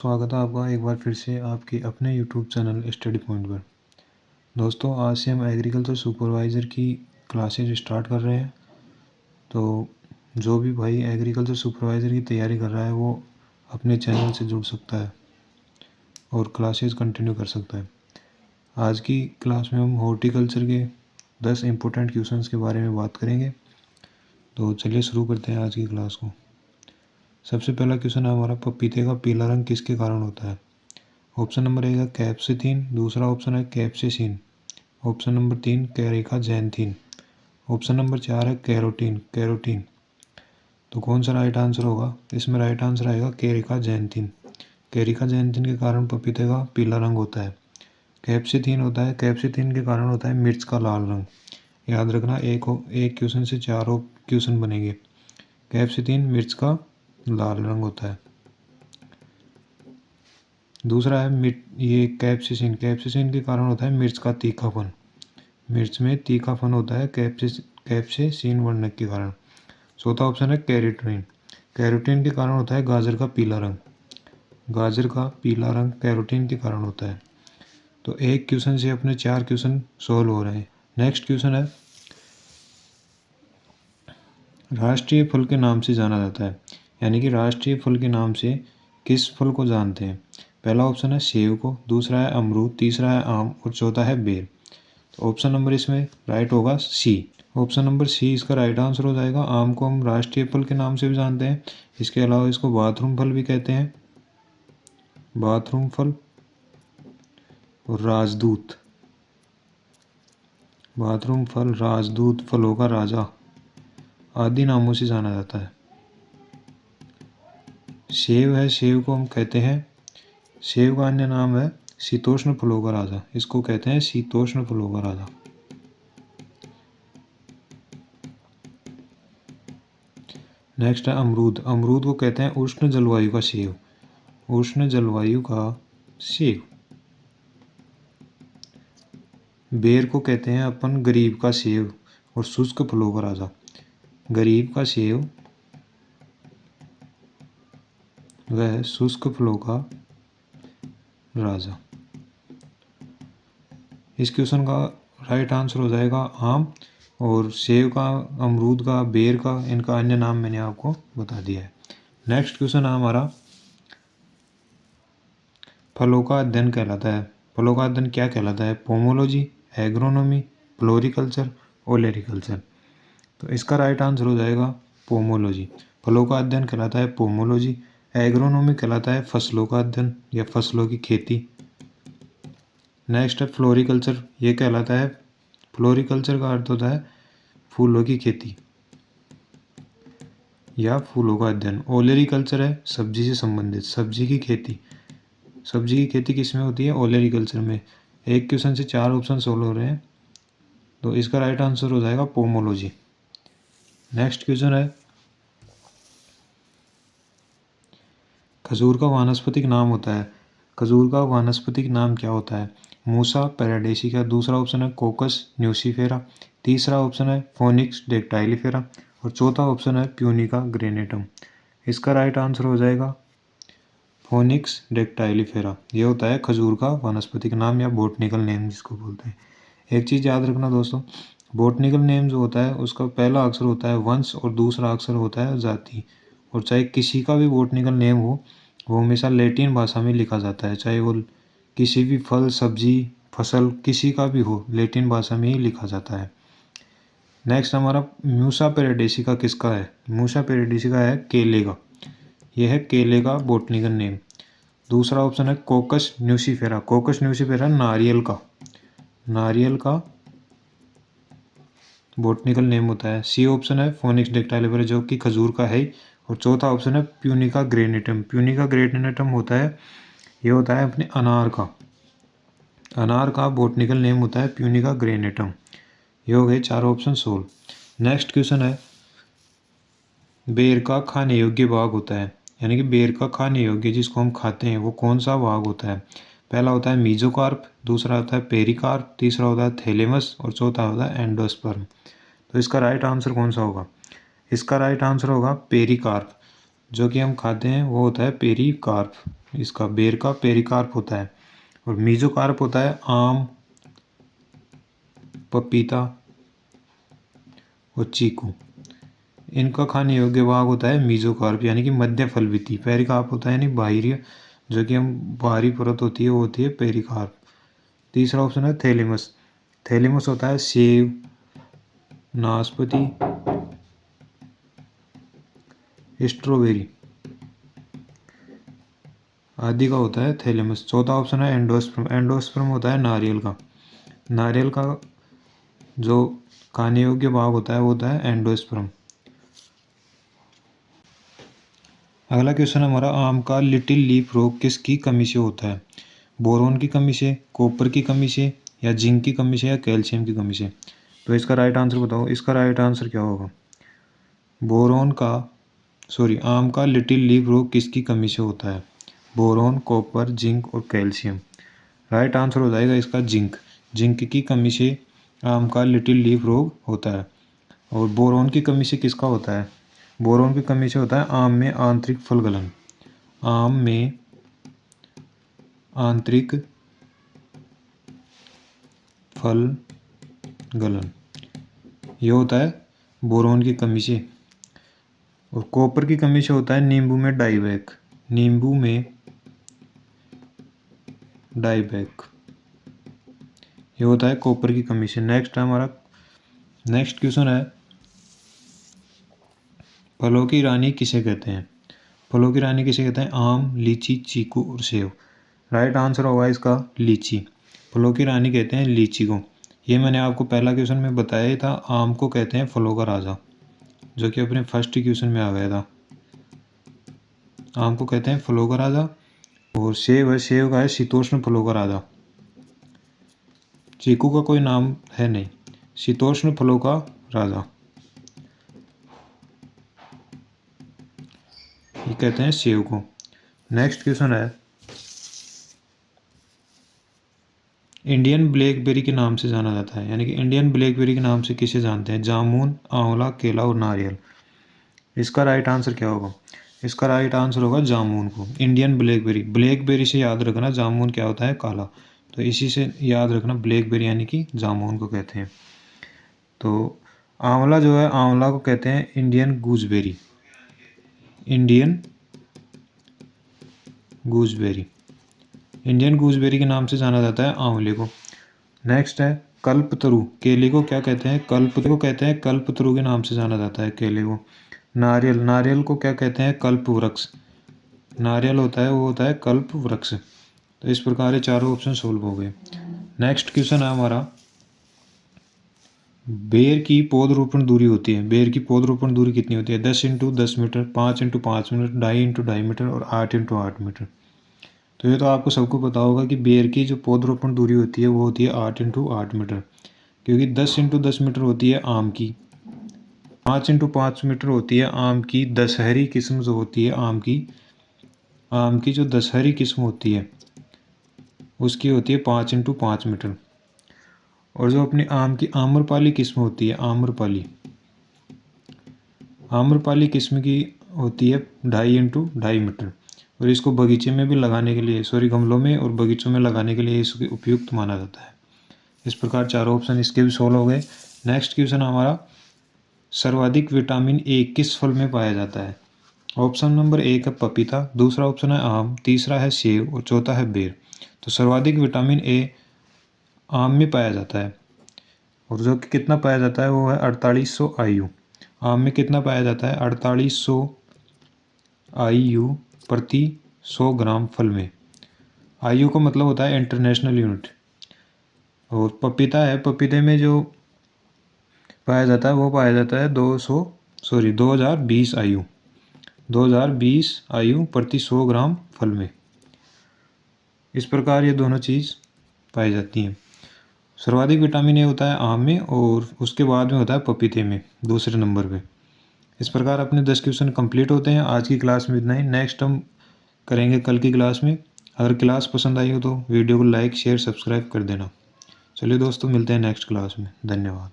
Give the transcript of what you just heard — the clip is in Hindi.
स्वागत है आपका एक बार फिर से आपके अपने यूट्यूब चैनल स्टडी पॉइंट पर। दोस्तों, आज से हम एग्रीकल्चर सुपरवाइज़र की क्लासेज स्टार्ट कर रहे हैं। तो जो भी भाई एग्रीकल्चर सुपरवाइज़र की तैयारी कर रहा है वो अपने चैनल से जुड़ सकता है और क्लासेज कंटिन्यू कर सकता है। आज की क्लास में हम हॉर्टिकल्चर के 10 इम्पोर्टेंट क्वेश्चंस के बारे में बात करेंगे। तो चलिए शुरू करते हैं आज की क्लास को। सबसे पहला क्वेश्चन है हमारा, पपीते का पीला रंग किसके कारण होता है? ऑप्शन नंबर ए है कैप्सिथीन, दूसरा ऑप्शन है capsaicin, option number 3 Carica xanthine, option number 4 है कैरोटीन। तो कौन सा राइट आंसर होगा? इसमें राइट आंसर आएगा कैरिका जैंथीन। कैरिका जैंथीन के कारण पपीते का पीला रंग होता है। कैप्सिथीन के कारण होता है मिर्च का लाल रंग। याद रखना, एक क्वेश्चन से 4 क्वेश्चन बनेंगे। कैप्सिथीन मिर्च का लाल रंग होता है। दूसरा है ये कैप्सिसिन के कारण होता है मिर्च का तीखापन। मिर्च में तीखापन होता है कैप्सेसिन वर्णक के कारण। चौथा ऑप्शन है कैरोटीन के कारण होता है गाजर का पीला रंग। गाजर का पीला रंग कैरोटीन के कारण होता है। तो एक क्वेश्चन से अपने 4 क्वेश्चन सोल्व हो रहे हैं। नेक्स्ट क्वेश्चन है, राष्ट्रीय फल के नाम से जाना जाता है, यानी कि राष्ट्रीय फल के नाम से किस फल को जानते हैं? पहला ऑप्शन है सेब को, दूसरा है अमरूद, तीसरा है आम और चौथा है बेर। तो ऑप्शन नंबर इसमें राइट होगा सी। ऑप्शन नंबर सी इसका राइट आंसर हो जाएगा। आम को हम राष्ट्रीय फल के नाम से भी जानते हैं। इसके अलावा इसको बाथरूम फल भी कहते हैं, बाथरूम फल और राजदूत। बाथरूम फल, राजदूत, फलों का राजा आदि नामों से जाना जाता है। सेब है, सेब को हम कहते हैं, सेब का अन्य नाम है शीतोष्ण फलों का राजा। इसको कहते हैं शीतोष्ण फलों का राजा। नेक्स्ट है अमरूद। अमरूद को कहते हैं उष्ण जलवायु का सेब। उष्ण जलवायु का सेब। बेर को कहते हैं अपन गरीब का सेब और शुष्क फलों का राजा। गरीब का सेब वह शुष्क फलों का राजा। इस क्वेश्चन का राइट आंसर हो जाएगा आम, और सेब का, अमरूद का, बेर का, इनका अन्य नाम मैंने आपको बता दिया है। नेक्स्ट क्वेश्चन है हमारा, फलों का अध्ययन कहलाता है। फलों का अध्ययन क्या कहलाता है? Pomology, agronomy, floriculture, olericulture. तो इसका राइट आंसर हो जाएगा पोमोलॉजी। फलों का अध्ययन कहलाता है पोमोलॉजी। एग्रोनॉमी कहलाता है फसलों का अध्ययन या फसलों की खेती। नेक्स्ट है फ्लोरिकल्चर। ये कहलाता है, फ्लोरिकल्चर का अर्थ होता है फूलों की खेती या फूलों का अध्ययन। ओलेरिकल्चर है सब्जी से संबंधित, सब्जी की खेती। सब्जी की खेती किस में होती है? ओलेरिकल्चर में। एक क्वेश्चन से 4 ऑप्शन सोल्व हो रहे हैं, तो इसका राइट आंसर हो जाएगा पोमोलॉजी। नेक्स्ट क्वेश्चन है, खजूर का वानस्पतिक नाम होता है। खजूर का वानस्पतिक नाम क्या होता है? मूसा पैराडेसिका, दूसरा ऑप्शन है कोकस न्यूसीफेरा, तीसरा ऑप्शन है फोनिक्स डेक्टाइलिफेरा और चौथा ऑप्शन है प्यूनिका ग्रेनेटम। इसका राइट आंसर हो जाएगा फोनिक्स डेक्टाइलिफेरा। ये होता है खजूर का वानस्पतिक नाम या बोटनिकल नेम जिसको बोलते हैं। एक चीज़ याद रखना दोस्तों, बोटनिकल नेम जो होता है उसका पहला अक्षर होता है वंश और दूसरा अक्षर होता है जाति। और चाहे किसी का भी बोटनिकल नेम हो, वो हमेशा लैटिन भाषा में लिखा जाता है। चाहे वो किसी भी फल, सब्जी, फसल किसी का भी हो, लैटिन भाषा में ही लिखा जाता है। नेक्स्ट हमारा मूसा पैराडेसिका किसका है? मूसा पैराडेसिका है केले का। यह है केले का बोटनिकल नेम। दूसरा ऑप्शन है कोकस न्यूसीफेरा। कोकस न्यूसीफेरा नारियल का, नारियल का बोटनिकल नेम होता है। सी ऑप्शन है फोनिक्स डेक्टाइलिफेरा जो कि खजूर का है। और चौथा ऑप्शन है प्यूनिका ग्रेनेटम। प्यूनिका ग्रेनेटम होता है, ये होता है अपने अनार का, अनार का बोटनिकल नेम होता है प्यूनिका ग्रेनेटम। ये हो गए 4 ऑप्शन सोल्व। नेक्स्ट क्वेश्चन है, बेर का खाने योग्य भाग होता है, यानी कि बेर का खाने योग्य जिसको हम खाते हैं वो कौन सा भाग होता है? पहला होता है मीजोकार्प, दूसरा होता है पेरिकार्प, तीसरा होता है थैलेमस और चौथा होता है एंडोस्पर्म। तो इसका राइट आंसर कौन सा होगा? इसका राइट आंसर होगा पेरिकार्प। जो कि हम खाते हैं वो होता है पेरिकार्प। इसका बेर का पेरिकार्प होता है। और मीजोकार्प होता है आम, पपीता और चीकू। इनका खाने योग्य भाग होता है मीजोकार्प यानी कि मध्य फलवृत्ति। पेरिकार्प होता है यानी बाहरी, जो कि हम बाहरी परत होती है वो होती है पेरिकार्प। तीसरा ऑप्शन है थैलेमस। थैलेमस होता है सेब, नाशपाती, स्ट्रॉबेरी आदि का होता है थैलेमस। चौथा ऑप्शन है एंडोस्पर्म। एंडोस्पर्म होता है नारियल का। नारियल का जो खाने योग्य भाग होता है वो होता है एंडोस्पर्म। अगला क्वेश्चन हमारा, आम का लिटिल लीफ रोग किसकी कमी से होता है? बोरोन की कमी से, कॉपर की कमी से, या जिंक की कमी से, या कैल्शियम की कमी से? तो इसका राइट आंसर बताओ। इसका राइट आंसर क्या होगा? आम का लिटिल लीफ रोग किसकी कमी से होता है? बोरोन, कॉपर, जिंक और कैल्शियम। राइट आंसर हो जाएगा इसका जिंक। जिंक की कमी से आम का लिटिल लीफ रोग होता है। और बोरोन की कमी से किसका होता है? बोरोन की कमी से होता है आम में आंतरिक फल गलन। आम में आंतरिक फल गलन ये होता है बोरोन की कमी से। और कॉपर की कमी से होता है नींबू में डाइवैक। नींबू में डाइवैक ये होता है कॉपर की कमी से। नेक्स्ट क्वेश्चन है, फलों की रानी किसे कहते हैं? फलों की रानी किसे कहते हैं? आम, लीची, चीकू और सेब। राइट आंसर होगा इसका लीची। फलों की रानी कहते हैं लीची को। ये मैंने आपको पहला क्वेश्चन में बताया ही था। आम को कहते हैं फलों का राजा, जो कि अपने फर्स्ट क्वेश्चन में आ गया था। आम को कहते हैं फलों का राजा। और सेब का है शीतोष्ण फलों का राजा। चीकू का कोई नाम है नहीं, शीतोष्ण फलों का राजा ये कहते हैं सेब को। नेक्स्ट क्वेश्चन है, इंडियन ब्लैकबेरी के नाम से जाना जाता है, यानी कि इंडियन ब्लैकबेरी के नाम से किसे जानते हैं? जामुन, आंवला, केला और नारियल। इसका राइट आंसर क्या होगा? इसका राइट आंसर होगा जामुन को। इंडियन ब्लैकबेरी, ब्लैकबेरी से याद रखना जामुन क्या होता है? काला। तो इसी से याद रखना ब्लैकबेरी यानी कि जामुन को कहते हैं। तो आंवला जो है, आंवला को कहते हैं Indian gooseberry. Indian gooseberry, Indian gooseberry के नाम से जाना जाता है आंवले को। नेक्स्ट है कल्पतरु। केले को क्या कहते हैं? कल्पतरु कहते हैं। कल्पतरु के नाम से जाना जाता है केले को। नारियल, नारियल को क्या कहते हैं? कल्प वृक्ष। नारियल होता है वो होता है कल्प वृक्ष। तो इस प्रकार ये चारों ऑप्शन सोल्व हो गए। नेक्स्ट क्वेश्चन है हमारा, बेर की पौधरोपण दूरी होती है। बेर की पौधरोपण दूरी कितनी होती है? 10 × 10 मीटर, 5 × 5 मीटर, 2.5 × 2.5 मीटर और 8 × 8 मीटर। तो ये तो आपको सबको पता होगा कि बेर की जो पौधरोपण दूरी होती है वो होती है 8 × 8 मीटर, क्योंकि 10 × 10 मीटर होती है आम की, 5 × 5 मीटर होती है आम की दशहरी किस्म जो होती है आम की जो दशहरी किस्म होती है उसकी होती है 5 × 5 मीटर। और जो अपनी आम की आम्रपाली किस्म होती है, आम्रपाली किस्म की होती है 2.5 × 2.5 मीटर। और इसको बगीचे में भी लगाने के लिए, गमलों में और बगीचों में लगाने के लिए इसको उपयुक्त माना जाता है। इस प्रकार चारों ऑप्शन इसके भी सोल्व हो गए। नेक्स्ट क्वेश्चन हमारा, सर्वाधिक विटामिन ए किस फल में पाया जाता है? ऑप्शन नंबर 1 है पपीता, दूसरा ऑप्शन है आम, तीसरा है सेब और चौथा है बेर। तो सर्वाधिक विटामिन ए आम में पाया जाता है। और जो कि कितना पाया जाता है वो है 4800 IU। आम में कितना पाया जाता है? 4800 IU प्रति 100 ग्राम फल में। IU का मतलब होता है इंटरनेशनल यूनिट। और पपीता है, पपीते में जो पाया जाता है वो पाया जाता है 2020 IU, 2020 IU प्रति 100 ग्राम फल में। इस प्रकार ये दोनों चीज़ पाई जाती हैं। सर्वाधिक विटामिन ए होता है आम में और उसके बाद में होता है पपीते में दूसरे नंबर पे। इस प्रकार अपने 10 क्वेश्चन कंप्लीट होते हैं। आज की क्लास में इतना ही। नेक्स्ट हम करेंगे कल की क्लास में। अगर क्लास पसंद आई हो तो वीडियो को लाइक, शेयर, सब्सक्राइब कर देना। चलिए दोस्तों, मिलते हैं नेक्स्ट क्लास में। धन्यवाद।